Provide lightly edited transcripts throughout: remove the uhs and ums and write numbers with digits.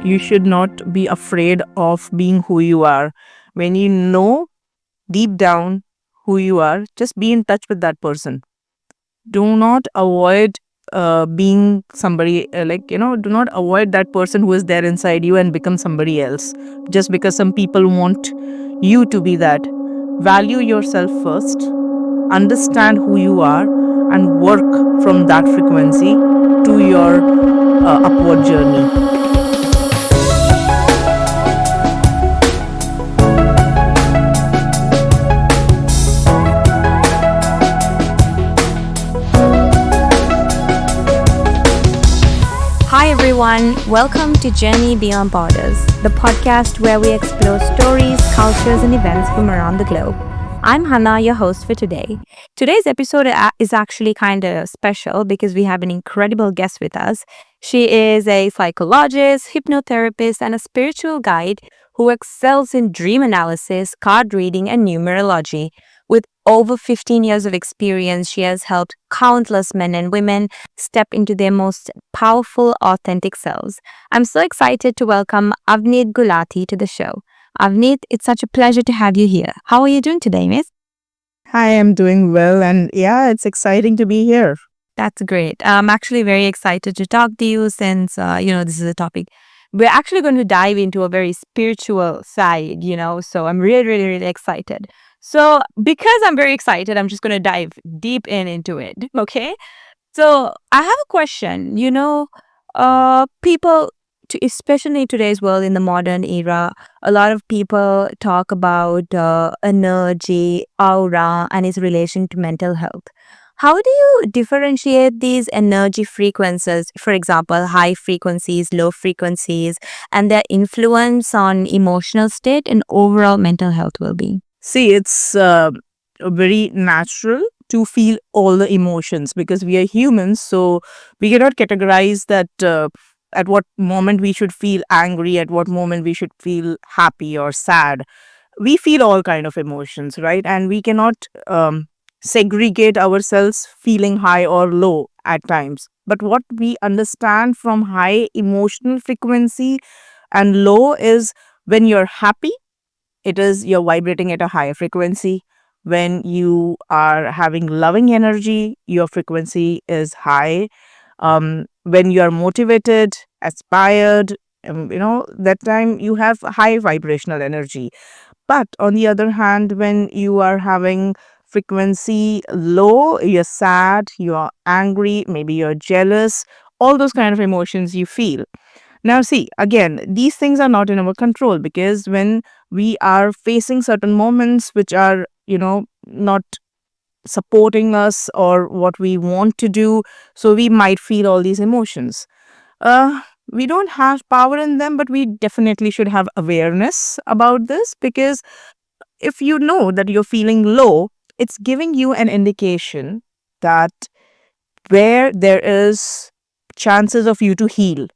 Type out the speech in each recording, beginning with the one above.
You should not be afraid of being who you are. When you know deep down who you are, just be in touch with that person. Do not avoid being somebody, do not avoid that person who is there inside you and become somebody else just because some people want you to be that. Value yourself first, understand who you are, and work from that frequency to your upward journey. Hi everyone, welcome to Journey Beyond Borders, the podcast where we explore stories, cultures, and events from around the globe. I'm Hannah, your host for today. Today's episode is actually kind of special because we have an incredible guest with us. She is a psychologist, hypnotherapist, and a spiritual guide who excels in dream analysis, card reading, and numerology. With over 15 years of experience, she has helped countless men and women step into their most powerful, authentic selves. I'm so excited to welcome Avneet Gulati to the show. Avneet, it's such a pleasure to have you here. How are you doing today, miss? Hi, I'm doing well, and yeah, it's exciting to be here. That's great. I'm actually very excited to talk to you since, this is a topic. We're actually going to dive into a very spiritual side, so I'm really, really, really excited. So because I'm very excited, I'm just going to dive deep into it, okay? So I have a question. People, especially in today's world, in the modern era, a lot of people talk about energy, aura, and its relation to mental health. How do you differentiate these energy frequencies, for example, high frequencies, low frequencies, and their influence on emotional state and overall mental health well-being? See, it's very natural to feel all the emotions because we are humans, so we cannot categorize that at what moment we should feel angry, at what moment we should feel happy or sad. We feel all kind of emotions, right? And we cannot segregate ourselves feeling high or low at times. But what we understand from high emotional frequency and low is when you're happy, it is you're vibrating at a higher frequency. When you are having loving energy, your frequency is high. When you are motivated, aspired, that time you have high vibrational energy. But on the other hand, when you are having frequency low, you're sad, you're angry, maybe you're jealous, all those kind of emotions you feel. Now, see, again, these things are not in our control because when we are facing certain moments which are, not supporting us or what we want to do, so we might feel all these emotions. Uh, we don't have power in them, but we definitely should have awareness about this because if you know that you're feeling low, it's giving you an indication that where there is chances of you to heal.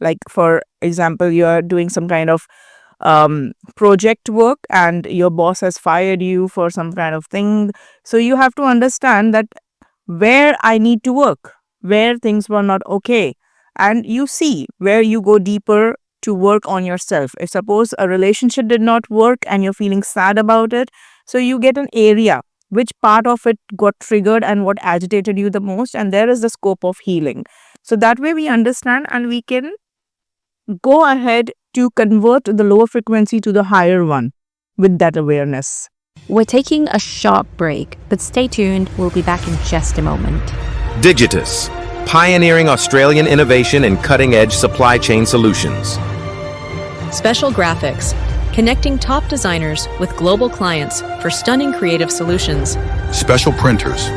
Like, for example, you are doing some kind of project work and your boss has fired you for some kind of thing. So you have to understand that where I need to work, where things were not okay. And you see where you go deeper to work on yourself. If suppose a relationship did not work and you're feeling sad about it, so you get an area which part of it got triggered and what agitated you the most, and there is the scope of healing. So that way we understand and we can go ahead to convert the lower frequency to the higher one with that awareness. We're taking a short break, but stay tuned. We'll be back in just a moment. Digitus, pioneering Australian innovation and cutting-edge supply chain solutions. Special Graphics, connecting top designers with global clients for stunning creative solutions. Special Printers,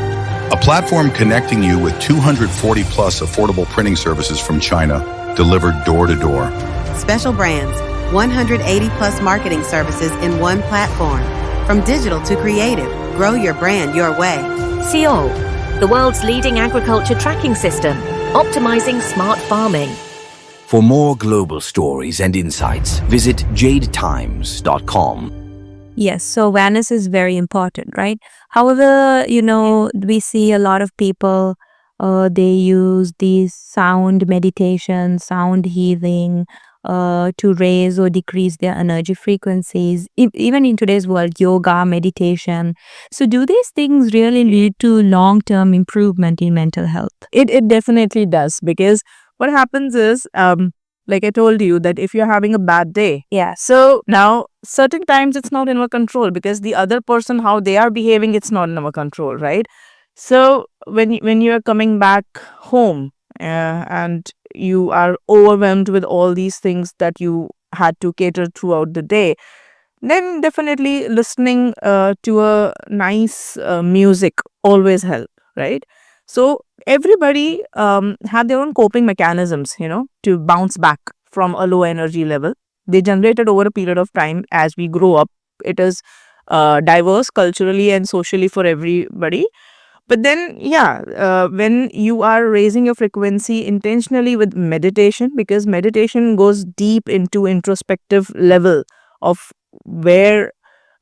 a platform connecting you with 240 plus affordable printing services from China, delivered door to door. Special Brands, 180 plus marketing services in one platform. From digital to creative, grow your brand your way. SEAL, the world's leading agriculture tracking system, optimizing smart farming. For more global stories and insights, visit jadetimes.com. Yes, so awareness is very important, right? However, we see a lot of people They use these sound meditation, sound healing, to raise or decrease their energy frequencies. Even in today's world, yoga, meditation. So, do these things really lead to long term improvement in mental health? It definitely does, because what happens is, like I told you, that if you're having a bad day, Yes. so now certain times it's not in our control, because the other person, how they are behaving, it's not in our control, right? So when you are coming back home, and you are overwhelmed with all these things that you had to cater throughout the day, then definitely listening to a nice music always help, right? So everybody have their own coping mechanisms, to bounce back from a low energy level. They generated over a period of time as we grow up. It is diverse culturally and socially for everybody. But then, yeah, when you are raising your frequency intentionally with meditation, because meditation goes deep into introspective level of where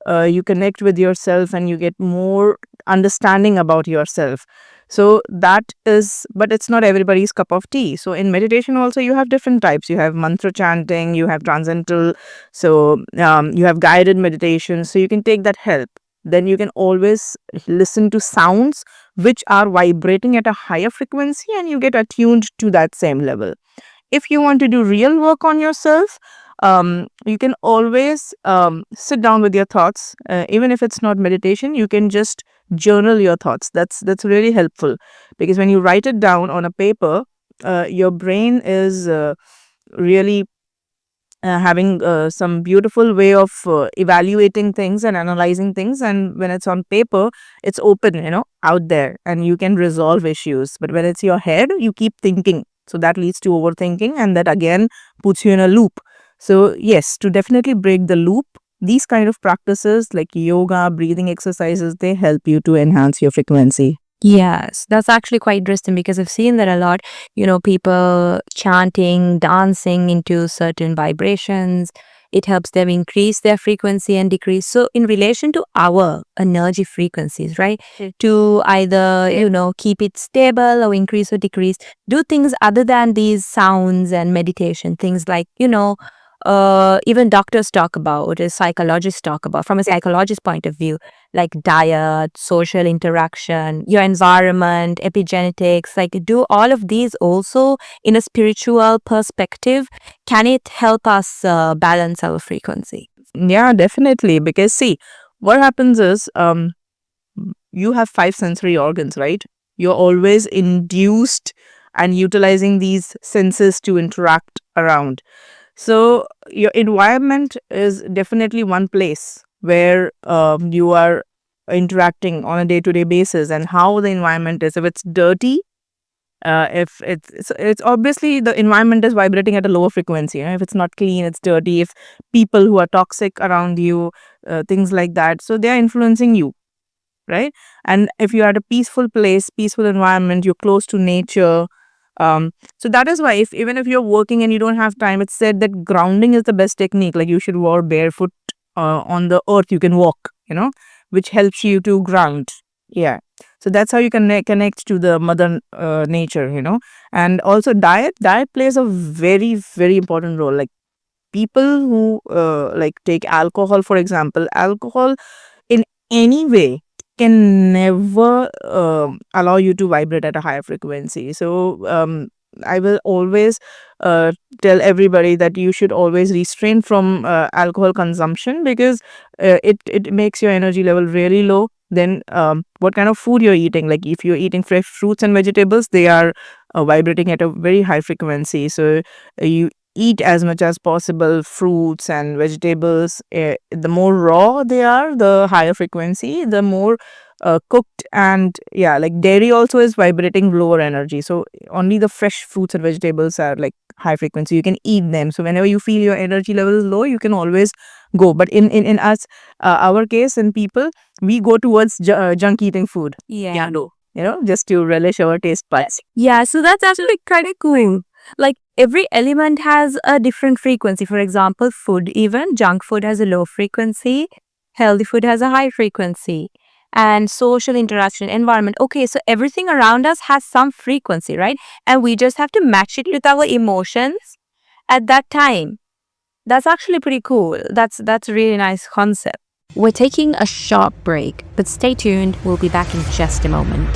you connect with yourself and you get more understanding about yourself. So that is, but it's not everybody's cup of tea. So in meditation also you have different types. You have mantra chanting, you have transcendental, so you have guided meditation. So you can take that help. Then you can always listen to sounds which are vibrating at a higher frequency, and you get attuned to that same level. If you want to do real work on yourself, you can always sit down with your thoughts. Even if it's not meditation, you can just journal your thoughts. That's really helpful, because when you write it down on a paper, your brain is really having some beautiful way of evaluating things and analyzing things. And when it's on paper, it's open, out there, and you can resolve issues. But when it's your head, you keep thinking, so that leads to overthinking, and that again puts you in a loop. So yes, to definitely break the loop, these kind of practices like yoga, breathing exercises, they help you to enhance your frequency. Yes, that's actually quite interesting because I've seen that a lot. People chanting, dancing into certain vibrations. It helps them increase their frequency and decrease. So, in relation to our energy frequencies, right? To either, keep it stable or increase or decrease, do things other than these sounds and meditation, things like, even doctors talk about, psychologists talk about, from a psychologist point of view, like diet, social interaction, your environment, epigenetics, like do all of these also in a spiritual perspective? Can it help us balance our frequency? Yeah, definitely. Because see, what happens is, you have five sensory organs, right? You're always induced and utilizing these senses to interact around. So your environment is definitely one place where you are interacting on a day-to-day basis, and how the environment is. If it's dirty, if it's obviously the environment is vibrating at a lower frequency. If it's not clean, it's dirty. If people who are toxic around you, things like that, so they are influencing you, right? And if you're at a peaceful place, peaceful environment, you're close to nature. So that is why, if even if you're working and you don't have time, it's said that grounding is the best technique. Like you should walk barefoot on the earth. You can walk, which helps you to ground. Yeah. So that's how you connect to the mother nature, And also diet plays a very, very important role. Like people who like take alcohol, for example, alcohol in any way can never allow you to vibrate at a higher frequency. So I will always tell everybody that you should always restrain from alcohol consumption, because it makes your energy level really low. Then what kind of food you're eating, like if you're eating fresh fruits and vegetables, they are vibrating at a very high frequency. So you eat as much as possible fruits and vegetables. The more raw they are, the higher frequency. The more cooked, and yeah, like dairy also is vibrating lower energy. So only the fresh fruits and vegetables are like high frequency. You can eat them. So whenever you feel your energy level is low, you can always go. But in us, our case, in people, we go towards junk eating food. Yeah. No. Just to relish our taste buds. Yeah, so that's actually kind of cool. Like every element has a different frequency. For example, food, even junk food has a low frequency, healthy food has a high frequency. and social interaction, environment. Okay, so everything around us has some frequency, right? And we just have to match it with our emotions at that time. That's actually pretty cool. That's a really nice concept. We're taking a sharp break, but stay tuned. We'll be back in just a moment.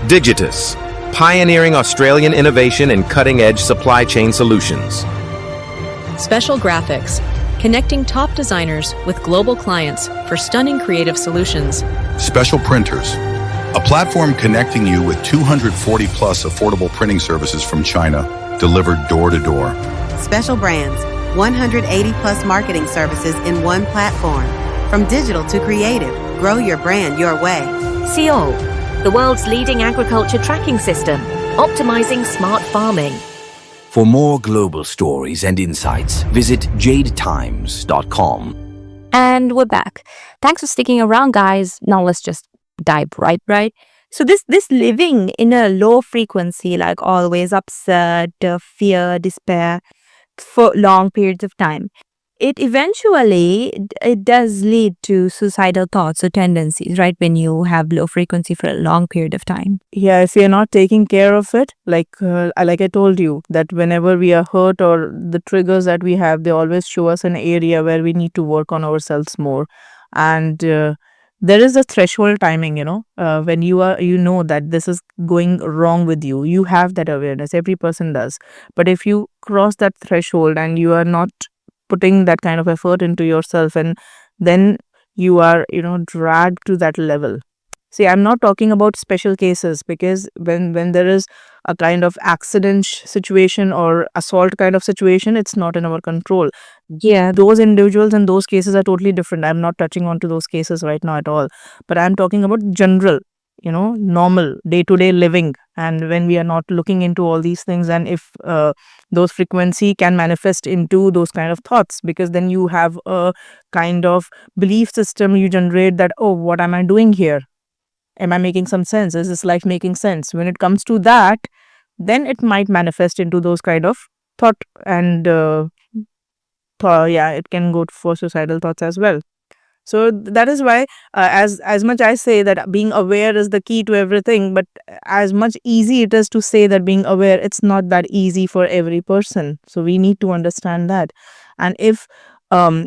Digitus, pioneering Australian innovation in cutting-edge supply chain solutions. Special graphics, connecting top designers with global clients for stunning creative solutions. Special Printers, a platform connecting you with 240 plus affordable printing services from China, delivered door to door. Special Brands, 180 plus marketing services in one platform. From digital to creative, grow your brand your way. Seoul, the world's leading agriculture tracking system, optimizing smart farming. For more global stories and insights, visit jadetimes.com. And we're back. Thanks for sticking around, guys. Now let's just dive right. So this living in a low frequency, like always upset, fear, despair for long periods of time, it eventually it does lead to suicidal thoughts or tendencies, right? When you have low frequency for a long period of time. Yeah, if you're not taking care of it, like I told you, that whenever we are hurt or the triggers that we have, they always show us an area where we need to work on ourselves more. And there is a threshold timing, when you know that this is going wrong with you. You have that awareness. Every person does. But if you cross that threshold and you are not putting that kind of effort into yourself, and then you are dragged to that level. See, I'm not talking about special cases, because when there is a kind of accident situation or assault kind of situation, it's not in our control. Yeah. Those individuals and those cases are totally different. I'm not touching on to those cases right now at all, but I'm talking about general, normal day-to-day living. And when we are not looking into all these things, and if those frequency can manifest into those kind of thoughts, because then you have a kind of belief system you generate that, oh, what am I doing here? Am I making some sense? Is this life making sense? When it comes to that, then it might manifest into those kind of thought, and yeah, it can go for suicidal thoughts as well. So that is why, as much I say that being aware is the key to everything, but as much easy it is to say that being aware, it's not that easy for every person. So we need to understand that. And if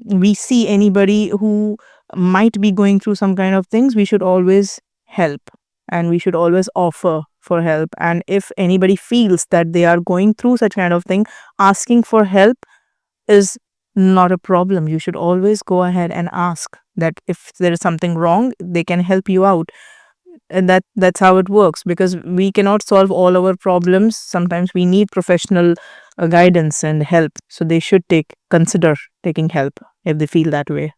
we see anybody who might be going through some kind of things, we should always help, and we should always offer for help. And if anybody feels that they are going through such kind of thing, asking for help is not a problem. You should always go ahead and ask that if there is something wrong, they can help you out. And that's how it works, because we cannot solve all our problems. Sometimes we need professional guidance and help. So they should consider taking help if they feel that way.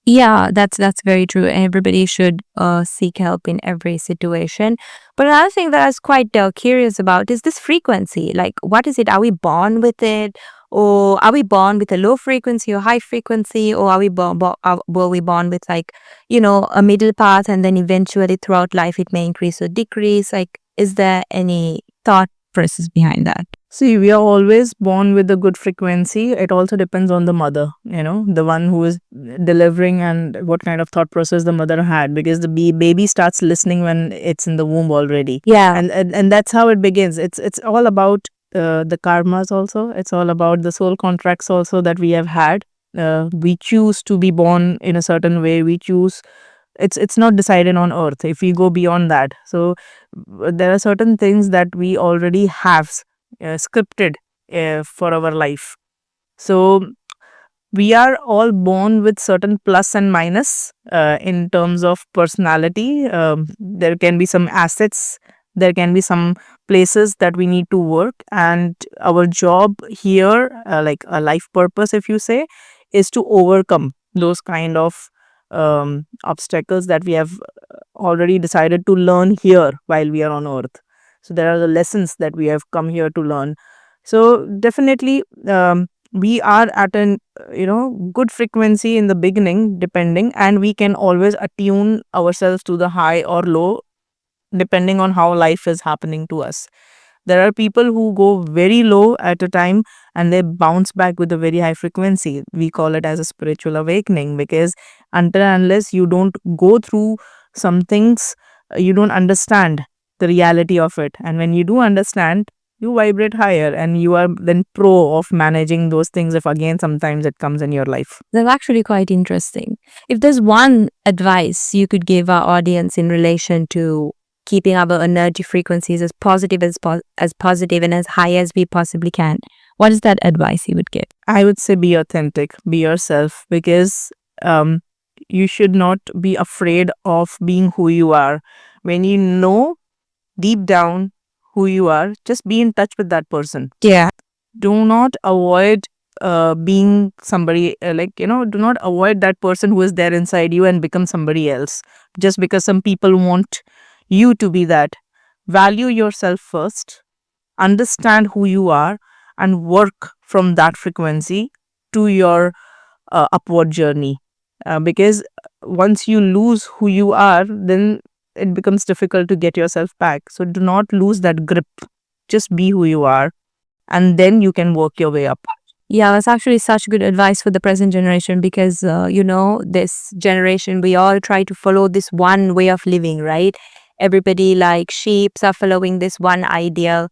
Yeah, that's very true. Everybody should seek help in every situation. But another thing that I was quite curious about is this frequency. Like, what is it? Are we born with it, or are we born with a low frequency or high frequency, or are we were we born with, like, a middle path, and then eventually throughout life it may increase or decrease? Like, is there any thought process behind that? See, we are always born with a good frequency. It also depends on the mother, the one who is delivering, and what kind of thought process the mother had, because the baby starts listening when it's in the womb already. Yeah. And that's how it begins. It's all about the karmas also. It's all about the soul contracts also that we have had. We choose to be born in a certain way. We choose. It's not decided on earth if we go beyond that. So there are certain things that we already have scripted for our life. So we are all born with certain plus and minus in terms of personality. There can be some assets, there can be some places that we need to work, and our job here, like a life purpose, if you say, is to overcome those kind of obstacles that we have already decided to learn here while we are on earth. So there are the lessons that we have come here to learn. So definitely we are at an good frequency in the beginning, depending, and we can always attune ourselves to the high or low depending on how life is happening to us. There are people who go very low at a time and they bounce back with a very high frequency. We call it as a spiritual awakening, because until and unless you don't go through some things you don't understand the reality of it. And when you do understand, you vibrate higher and you are then pro of managing those things if again sometimes it comes in your life. That's actually quite interesting. If there's one advice you could give our audience in relation to keeping our energy frequencies as positive as positive and as high as we possibly can, what is that advice you would give? I would say be authentic, be yourself, because you should not be afraid of being who you are. When you know deep down who you are, just be in touch with that person. Yeah. Do not avoid being somebody, do not avoid that person who is there inside you and become somebody else just because some people want you to be that. Value yourself first, understand who you are, and work from that frequency to your upward journey. Because once you lose who you are, then it becomes difficult to get yourself back. So do not lose that grip. Just be who you are, and then you can work your way up. Yeah, that's actually such good advice for the present generation because, this generation, we all try to follow this one way of living, right? Everybody, like sheeps, are following this one ideal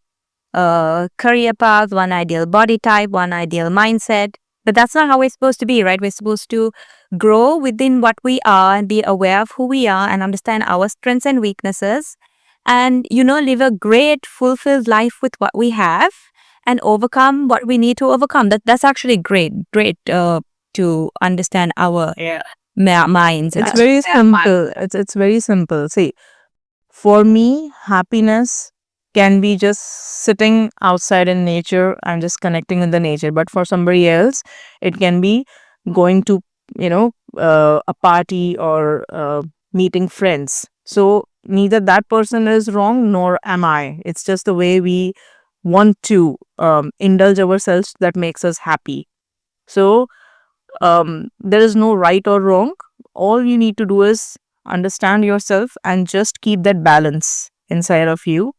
career path, one ideal body type, one ideal mindset. But that's not how we're supposed to be, right? We're supposed to grow within what we are and be aware of who we are and understand our strengths and weaknesses and, live a great, fulfilled life with what we have and overcome what we need to overcome. That's actually great to understand our minds. It's very simple. It's very simple. See, for me, happiness can be just sitting outside in nature and just connecting with the nature. But for somebody else, it can be going to, a party or meeting friends. So neither that person is wrong nor am I. It's just the way we want to indulge ourselves that makes us happy. So there is no right or wrong. All you need to do is understand yourself and just keep that balance inside of you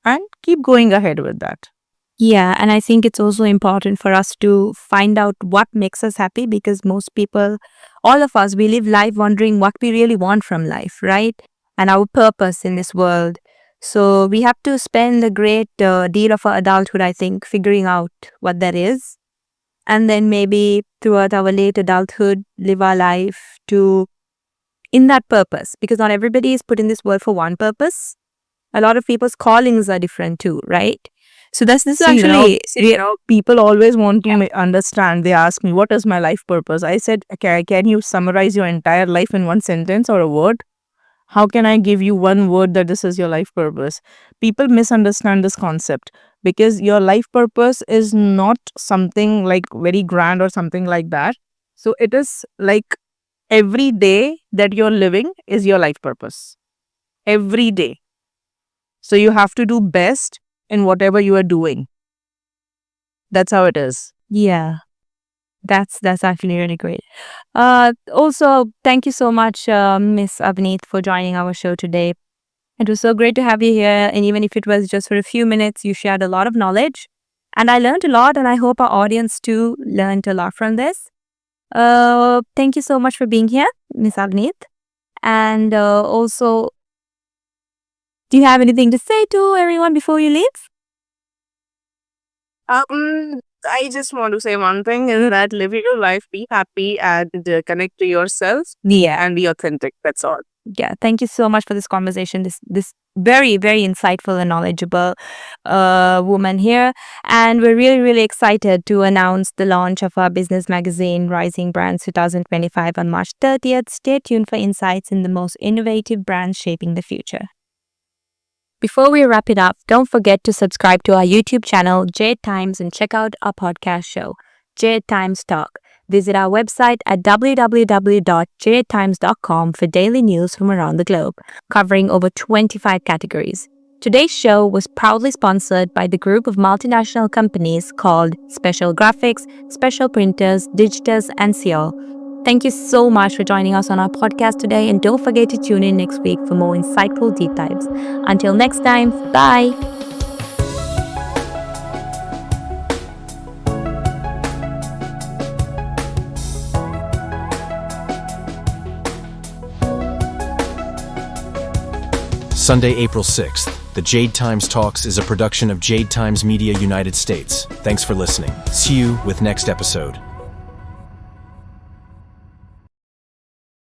and keep going ahead with that. Yeah, and I think it's also important for us to find out what makes us happy because most people, all of us, we live life wondering what we really want from life, right? And our purpose in this world. So we have to spend a great deal of our adulthood, I think, figuring out what that is. And then maybe throughout our late adulthood, live our life in that purpose. Because not everybody is put in this world for one purpose. A lot of people's callings are different too, right? So this is actually, people always want to understand. They ask me, what is my life purpose? I said, okay, can you summarize your entire life in one sentence or a word? How can I give you one word that this is your life purpose? People misunderstand this concept because your life purpose is not something like very grand or something like that. So it is like every day that you're living is your life purpose. Every day. So you have to do best in whatever you are doing. That's how it is. yeah, that's actually really great. Also, thank you so much, Miss Avneet, for joining our show today. It was so great to have you here. And even if it was just for a few minutes, you shared a lot of knowledge. And I learned a lot, and I hope our audience too learned a lot from this. Thank you so much for being here, Miss Avneet. And also, do you have anything to say to everyone before you leave? I just want to say one thing is that live your life, be happy and connect to yourself. Yeah. And be authentic. That's all. Yeah, thank you so much for this conversation. This very, very insightful and knowledgeable woman here. And we're really, really excited to announce the launch of our business magazine, Rising Brands 2025 on March 30th. Stay tuned for insights in the most innovative brands shaping the future. Before we wrap it up, don't forget to subscribe to our YouTube channel, Jadetimes, and check out our podcast show, Jadetimes Talk. Visit our website at www.jadetimes.com for daily news from around the globe, covering over 25 categories. Today's show was proudly sponsored by the group of multinational companies called Special Graphics, Special Printers, Digiters, and Seal. Thank you so much for joining us on our podcast today, and don't forget to tune in next week for more insightful deep dives. Until next time, bye! Sunday, April 6th. The Jade Times Talks is a production of Jade Times Media United States. Thanks for listening. See you with next episode.